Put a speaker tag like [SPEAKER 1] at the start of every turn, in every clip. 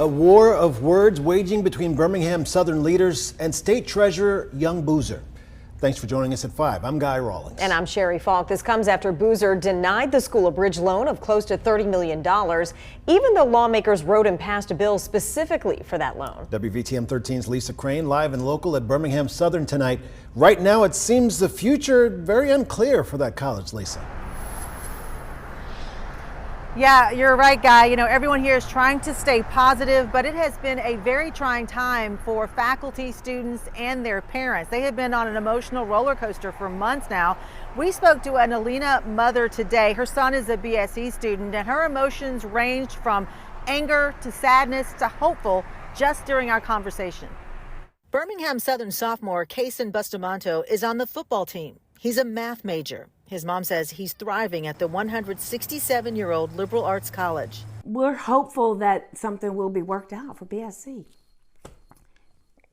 [SPEAKER 1] A war of words waging between Birmingham Southern leaders and State Treasurer Young Boozer. Thanks for joining us at 5. I'm Guy Rawlings.
[SPEAKER 2] And I'm Sherry Falk. This comes after Boozer denied the school a bridge loan of close to $30 million, even though lawmakers wrote and passed a bill specifically for that loan.
[SPEAKER 1] WVTM 13's Lisa Crane live and local at Birmingham Southern tonight. Right now, it seems the future very unclear for that college, Lisa.
[SPEAKER 3] Yeah, you're right, Guy. You know, everyone here is trying to stay positive, but it has been a very trying time for faculty, students, and their parents. They have been on an emotional roller coaster for months now. We spoke to an Alina mother today. Her son is a BSE student, and her emotions ranged from anger to sadness to hopeful just during our conversation. Birmingham Southern sophomore Kaysen Bustamante is on the football team. He's a math major. His mom says he's thriving at the 167-year-old liberal arts college.
[SPEAKER 4] We're hopeful that something will be worked out for BSC.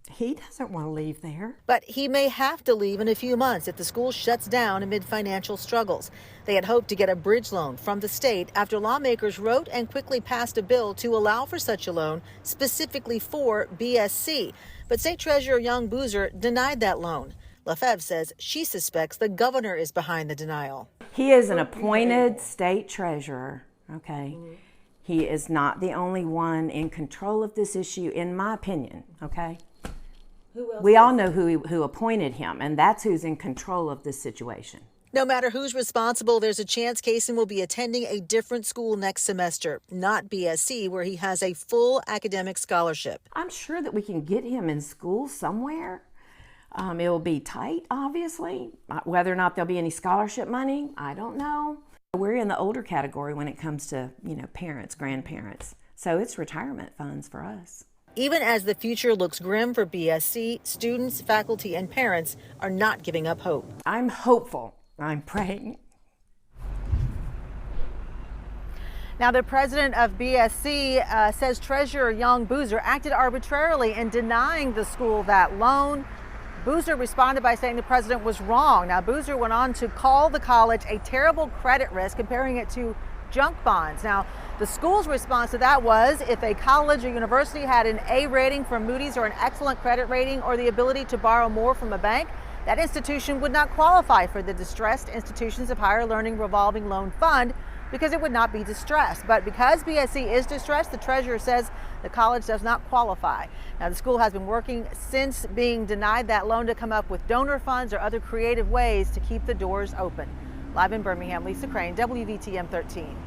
[SPEAKER 4] He doesn't want to leave there.
[SPEAKER 3] But he may have to leave in a few months if the school shuts down amid financial struggles. They had hoped to get a bridge loan from the state after lawmakers wrote and quickly passed a bill to allow for such a loan specifically for BSC. But State Treasurer Young Boozer denied that loan. LaFev says she suspects the governor is behind the denial.
[SPEAKER 4] He is an appointed state treasurer, okay? He is not the only one in control of this issue, in my opinion, okay? We all know who appointed him, and that's who's in control of this situation.
[SPEAKER 3] No matter who's responsible, there's a chance Kaysen will be attending a different school next semester, not BSC, where he has a full academic scholarship.
[SPEAKER 4] I'm sure that we can get him in school somewhere. It will be tight, obviously. Whether or not there'll be any scholarship money, I don't know. We're in the older category when it comes to, parents, grandparents. So it's retirement funds for us.
[SPEAKER 3] Even as the future looks grim for BSC, students, faculty, and parents are not giving up hope.
[SPEAKER 4] I'm hopeful. I'm praying.
[SPEAKER 3] Now, the president of BSC says Treasurer Young Boozer acted arbitrarily in denying the school that loan. Boozer responded by saying the president was wrong. Now, Boozer went on to call the college a terrible credit risk, comparing it to junk bonds. Now, the school's response to that was if a college or university had an A rating from Moody's or an excellent credit rating or the ability to borrow more from a bank, that institution would not qualify for the Distressed Institutions of Higher Learning Revolving Loan Fund because it would not be distressed. But because BSC is distressed, the treasurer says the college does not qualify. Now, the school has been working since being denied that loan to come up with donor funds or other creative ways to keep the doors open. Live in Birmingham, Lisa Crane, WVTM 13.